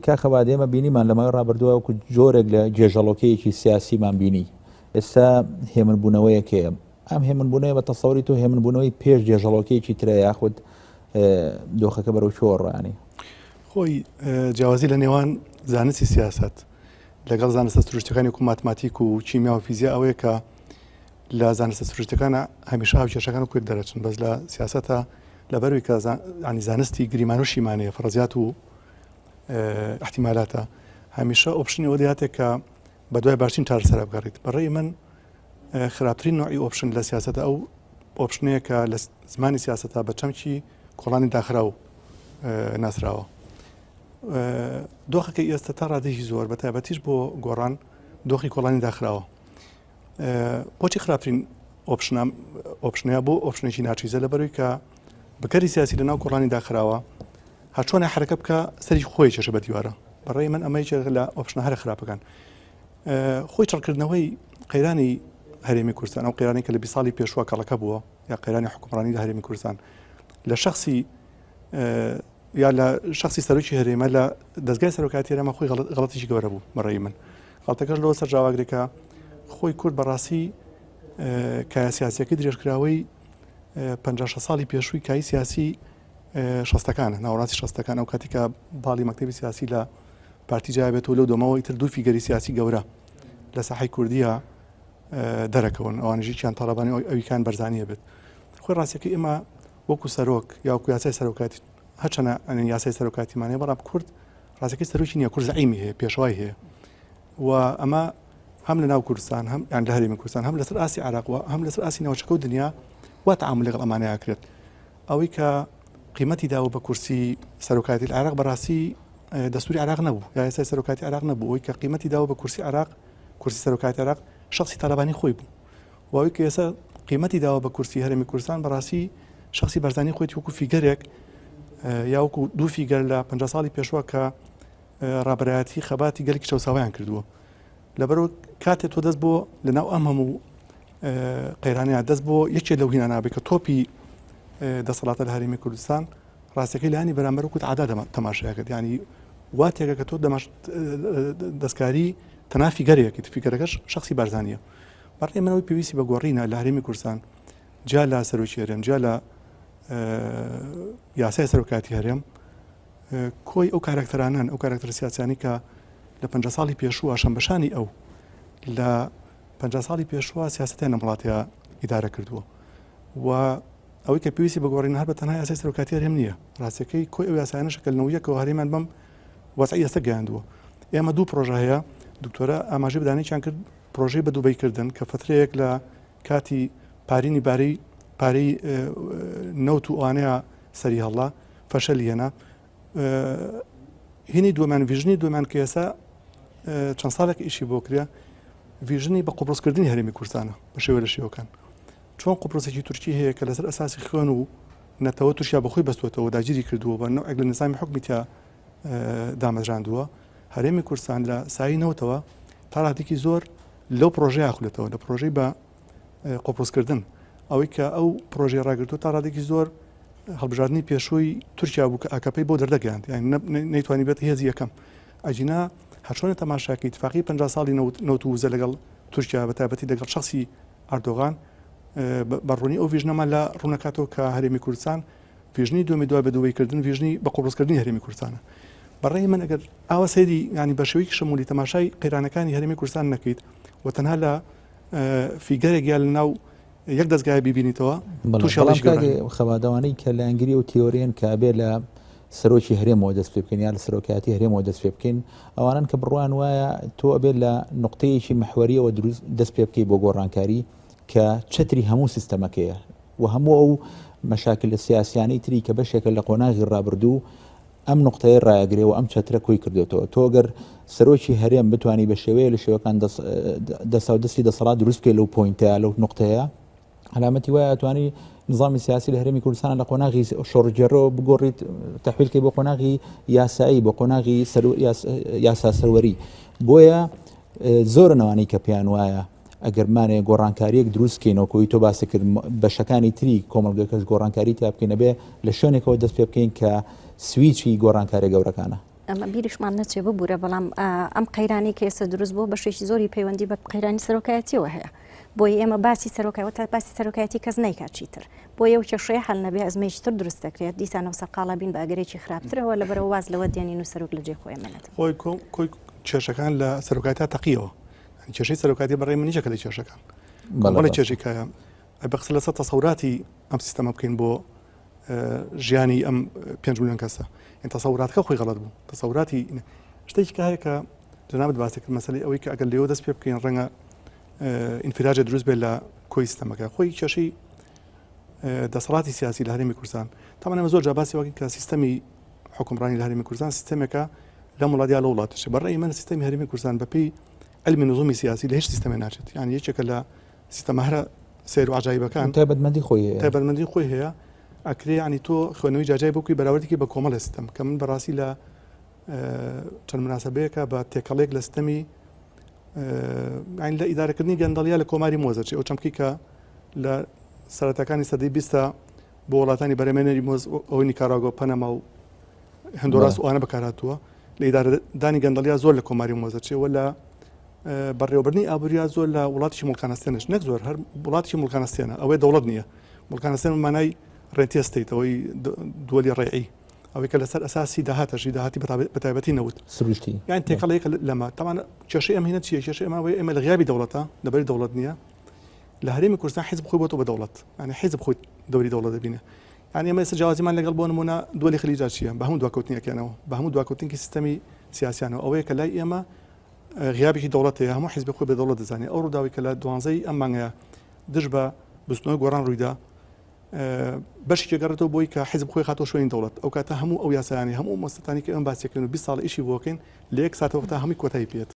کاخەوا دێمە بینیمان لەمە ڕابردووە جۆرێک لە جێژەڵۆکەیەکی سیاسیمان بینی ئێستا هێمنبوونەوەیەکەیە ئەم هێمنبوونەوەی بە تەسەوری تۆ هێمنبوونەوەی پێش جێژەڵۆکەیەکی ترە یاخود دۆخەکە بەرەو چۆڕانی خۆی جیاوازی لە نێوان زانستی سیاست لەگەڵ زانستە سروشتەکانی وکو ماتماتیک و چیمیا و فیزیا ئەوەیە کە لە زانستە سروشتەکانە هەمیشە هاوکێشەکان و کوێک دەرەچن بەس لە سیاسەتە لەبەروی کە ینی زانستی گریمان و شیمانەیە فەرەزیات و احتیمالاتە هەمیشە ئۆپشنی ئەوە دەهاتێت کە بە دوای باشترین چارەسەر بگەڕێت بەڕێی من خراپترین نوعی ئۆپشن لە سیاسەتە ئەو ئۆپشنەیە کە لە زمانی سیاسەتە بە چەمکی کۆڵانی داخرا و ناسراوە دۆخەکە ئێستا تا ڕادێکی زۆر بە تایبەتیش بۆ گۆڕان دۆخی کۆڵانی داخراوە بۆچی خراپترین ئۆپشنەیە بۆ ئۆپشنێکی ناچیزە لەبەروی کە بەکاری سیاسی لەناو کۆڵانی داخراوە هەچۆنە حرەکە بکە سەری خۆی چێشە بە دیوارە بەڕێی من ئەمەی لە ئۆپشنە هەرە خراپەکان خۆی چڕکردنەوەی قەیرانی هەرێمی کوردستان ئەو قەیرانی کە لە 20 ساڵی پێشوە کەڵەکە بووە یا قەیرانی حکومڕانی لە هەرێمی کوردستان لە شخصی یا لە شخصی سەرۆکی هەرێمە لە دەستگای سەرۆکاتی هەرێمە خۆی غەڵەتیشی گەورە بوو بەڕێی من غەڵەتەکەش لەوە سەرچاواگرێکە خۆی کورد بەڕاستی کایە سیاسیەکەی درێژکراوەی 56 ساڵی پێشووی کای سیاسی شەستەکانە ناوەڕاستی شەستەکان ئەو کاتێکە باڵی مەکتەبی سیاسی لە پارتی جیابێتەوە لەو دۆمەوە ئیتر دوو فیگەری سیاسی گەورە لە ساحەی کوردیە دەرەکەون ئەوانژیان تاڵەبانی ئەویکان بەرزانیە بێت خۆی ڕاستیەکەی ئێمە وەکو سەرۆک یاکو یاسای سەرۆکاتی هەرچەنە یاسای سەرۆکاتیمانەیە بەڵام کورد ڕاستەکەی سەرۆکی نییە کورد زعیمی هەیە پێشوای هەیە و ئەمە هەم لە ناو کوردستان هەم یان لە هەرێمی کوردستان هەم لەسەر ئاسی عێراقوە هەم لەسەر ئاسی ناوچەکە و دنیا وا تەعامل لەگەڵ ئەمانەیە کرێت ئەوەی کە قیمەتی داوە بە کورسی سەرۆکاتی العێراق بەڕاستی دەستوری عێراق نەبوو یا یاسای سەرۆکاتی عێراق نەبوو ئەوەی کە قیمەتی داوە بە کورسی عێراق کورسی سەرۆکاتی عێراق شخصی تالەبانی خۆی بوو و ئەوەی کە ئێستا قیمەتی داوە بە کورسی هەرێمی کوردستان بەڕاستی شخصی بەرزانی خۆی وەکو فیگەرێک یا وەکو دوو فیگەر لە 50 ساڵی پێشوە کە ڕابەرایەتی خەباتی گەلێکی چەوساوایان کردووە لەبەرەوە کاتێک تۆ دەست بۆ لەناو ئەم هەموو قەیرانەیە دەست بۆ یەکێ لەو هینە نابێت کە تۆپی دەسەڵاتە لە هەرێمی کوردستان ڕاستەکەی لانی بەرامبەر وەکوت عادا تەماشایەکەت ینی واتێکە کە تۆ دەستکاری تەنافی گەرێکی فیگەرەکەش شخصی بارزانیە بەڕێ منەوەی پێویستی بە گۆڕینە لە هەرێمی کوردستان جا لە سەرۆکی هەرێم جا لە یاسای سەرۆکاتی هەرێم کۆی ئەو کارکتەرانن ئەو کارکتەر سیاسیانی کە لە 50 ساڵی پێشووە شەمبەشانی ئەو لە 50 ساڵی پێشوە سیاستیان نەمڵاتەیە ئیدارە کردووە و ئەوەی کە پێویستی بە گۆڕین هەر بە تەنها یاسای سەرۆکاتی هەرێم نییە ڕاستیەکەی کۆی ئەو یاسایانە شەکلنەوەیەکەوە هەرێمان بەم وەسعی ئێستا گەیاندووە ئێمە دوو پرۆژە هەیە دکتۆرە ئاماژەی بەدانەیەکیان کرد پرۆژەی بە دووبەیکردن کە فترەیەک لە کاتی پارینی پارەی نەوت و ئەوانەیە سەری هەڵا فەشەلیێنە هینی دووەمان ڤیژنی دووەمان کە ئێستا چەند ساڵێک ئیشی بۆ کرێ ڤیژنی بە قوپڕۆسکردنی هەرێمی کوردستانە بە شێوە لە شێوەکان چۆن قوپڕۆسێکی تورکی هەیە کە لەسەر ئەساسی خوێن و نەتەوە تورکیا بەخۆی بەستوێتەوە داگیری کردووە بە نوعێک لە نظامی حکومیتیا دامەزراندووە هەرێمی کوردستان لە سایی نەوتەوە تا ڕادێکی زۆر لەو پرۆژەیە ئاخولێتەوە لە پرۆژەی بە قوپڕۆسکردن ئەوەی کە ئەو پرۆژەی ڕاگرتووە تا ڕادێکی زۆر هەڵبژاردننی پێشووی تورکیا بوو کە ئاکەپەی بۆ دەردەگەیاند یعنی نەیتوانی بێت هێزی یەکەم ئەجینا هەچۆنە تەماشاکەی اتفاقی 50 ساڵی نەوت و وزە لەگەڵ تورکیا بە تایبەتی لەگەڵ شخصی ئەردۆغان بەڕوونی ئەو ڤیژنەما لە ڕوونەکاتەوە کە هەرێمی کوردستان ڤیژنی دومی دوای بەدووبەیکردن ڤیژنی بە قوپڕۆسکردنی هەرێمی کوردستانە بەڕێی من ئەگەر ئاوا سەیری ینی بە شێوەیەکی شەمولی تەماشای قەیرانەکانی هەرێمی کوردستان نەکەیت و تەنها لە فیگەرێک یا لە ناو یەک دەستگای ببینیتەوە خەبادەوانەی کە لە ئەنگری و تیۆریان کابێ لە سەرۆکی هەرێمەوە دەست پێ بکەین یا لە سەرۆکاتی هەرێمەوە دەست پێ بکەین ئەوانن کە بڕوان وایە تۆ ئەبێت لە نقطەیەکی محوەریەوە دروست دەست پێ بکەی بۆ گۆڕانکاری کە چەتری هەموو سیستەمەکەیە و هەموو ئەو مەشاکل لە سیاسیانەی تری کە بەشێکە لە قۆناغی ڕابردوو ئەم نقطەیە ڕایەگرێەوە ئەم چەترە کۆی کردێتەوە تۆگەر سەرۆکی هەرێم بتوانانی بە شێوەیە لە شێوەکان دەستی دەسەڵات دروست بکەی لەو پۆینتە لەو نقطەیە علامەتی وایە توانی نظامی سیاسی لە هەرێمی کوردستان لە قۆناغی شۆڕجێڕەوە بگۆڕیت تەحویلکەی بۆ قۆناغی یاسایی بۆ قۆناغی یاسا سەروەری بۆیە زۆرنەوانی کە پێیان وایە ئەگەرمانێ گۆڕانکاریەک دروستکەینەوە کۆی تۆ باسی کرد بەشەکانی تری کۆمەڵگەکەش گۆڕانکاری تا بکەینە بێ لە شوێنێکەوە دەست پێ بکەین کە سویچی گۆڕانکاری گەورەکانە ئەمە بیریشمان نەچێ ببوورە بەڵام ئەم قەیرانی کە ئێستا دروست بۆ بەشێکی زۆری پەیوەندی بە قەیرانی سەرۆکایەتیەوە هەیە بۆی ئێمە باسی سەرۆکایەوە تا باسی سەرۆکایەتی کەس نایکات چیتر بۆ ئەو کێشەیە هەڵ نەبێ ئەزمەیەکی تر دروست دەکرێت دیسانەوە سەرقاڵە بین بە ئەگەرێکی خراپترەوە لەبەرەوە واز لەوە دێنین و سەرۆک لە جێ خۆی منێت خۆی کێشەکان لە سەرۆکایەتە تەقیەوە کێشەی سەرۆکاتی بەڕێ من نیشەکە لە کێشەکان بەڵێ کێشێکایە بەخسە لەسەر تەسەوراتی ئەم سیستەمە بکەین بۆ ژیانی ئەم 5 میلیۆن کەسە ئین تەسەوراتەکە خۆی غەڵەت بوو تەسەوراتی شتێکی هەیە کە جنابەت باسی کرد مەسەلەی ئەوەی کە ئەگەر لێوە دەست پێ بکەین ڕەنگە ئینفراجە دروست بێت لە کۆی سیستەمەکە خۆی کێشەی دەسەڵاتی سیاسی لە هەرێمی کوردستان تامان ئەمە زۆر جا باسی وەکەین کە سیستەمی حکومڕانی لە هەرێمی کوردستان سیستەمێکە لە وڵاتیا لە وڵاتش بەڕێی من سیستەمی هەرێمی کوردستان بەپێی علمی نظمی سیاسی لە هیچ سیستەمێ ناچێت یعنی یەکێکە لە سیستەمە هەرە سیر و عجایبەکان تایبەتمەندی خۆی هەیە ئەکرێ ینی تۆ خوێنەوەی جاجای بکوی بەراوردێکی بە کۆمەڵە سیستەم کە من بەڕاستی لە چەند مناسبەیەکە بە تێکەڵێک لە سیستەمی لە ئیدارەکردنی گەندەڵیا لە کۆماری مۆزەچی ئەو چەمکی کە لە سەرەتاکانی سەدەی 20 بۆ وڵاتانی بەرەمێنەری مۆز ئەوەی نیکاراگۆ پەنەما و هەندۆراس وانە بەکارهاتووە لە ئیدارەدانی گەندەڵیا زۆر لە کۆماری مۆزەچێەوە لە بەڕێوەبردننی ئابووریا زۆر لە وڵاتی مڵکانستێنش نەک زۆر هەر وڵاتی مڵکانستێنە ئەوەی دەوڵەت نییە مڵکانستێن مانای ڕێتێستیتەوەی دووەلی ڕێعی ئەوەی کە لەسەر ئەساسی داهاتەژی داهاتی بەتایبەتی نەوت سروشتی یان تێکەڵەیەک لەمە تاوان کێشەی ئەم هینە چیە کێشەی ئێمە لە غیابی دەوڵەتە لەبەری دەوڵەت نییە لە هەرێمی کوردستان حیزب خۆی بۆ تۆ بە دەوڵەت ینی حیزب خۆی دەوری دەوڵەت دەبینە ینی ئێمە ئێستا جیاوازیمان لەگەڵ بۆ نمونە دووەلی خەلیجا چییە بە هەموو دواکەوتنیەکەنەوە بە هەموو دواکەوتنی سیستەمی سیاسیانەوە ئەوەیە کە لای ئێمە غیابێکی دەوڵەت هەیە هەموو حیزب خۆی بە دەوڵەت دەزانێت ئەو ڕووداوی کە لە 12 ئەم مانگەیە دژ بە بستنەوەی گۆڕان ڕوویدا بەشی گەڕێتەوە بۆی کە حیزب خۆی خاتۆ شوێنی دەوڵەت ئەو کاتە هەموو ئەو یاسایانی هەموو مۆستانی کە ئەم باسیەکەن و 20 ساڵ ئیشی بۆکەین لە 1 ساتەوە هەمووی کۆتایی پێێت